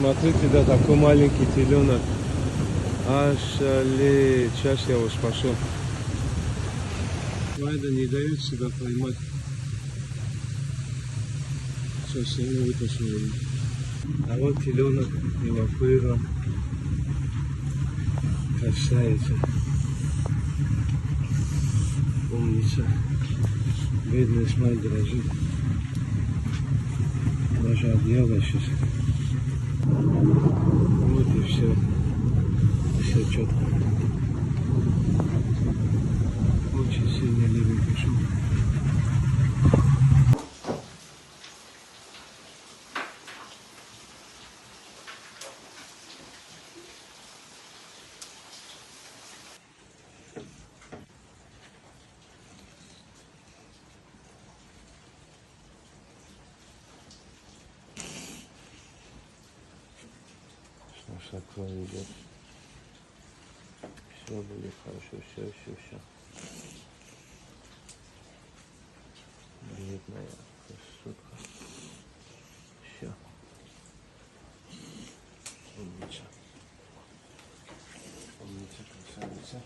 Смотрите, да, такой маленький теленок. Ашале. Сейчас я его спасу. Майда не дает себя поймать. Сейчас я его вытащу. А вот теленок эвакуирован. Красавица. Умница. Бедный Смайль дрожит. Даже одеяло сейчас. Вот и все. Все четко. Очень сильный ливень пошел. Что такое идет? Все будет хорошо, все. Бедная красотка. Все. Умница. Умница, красавица.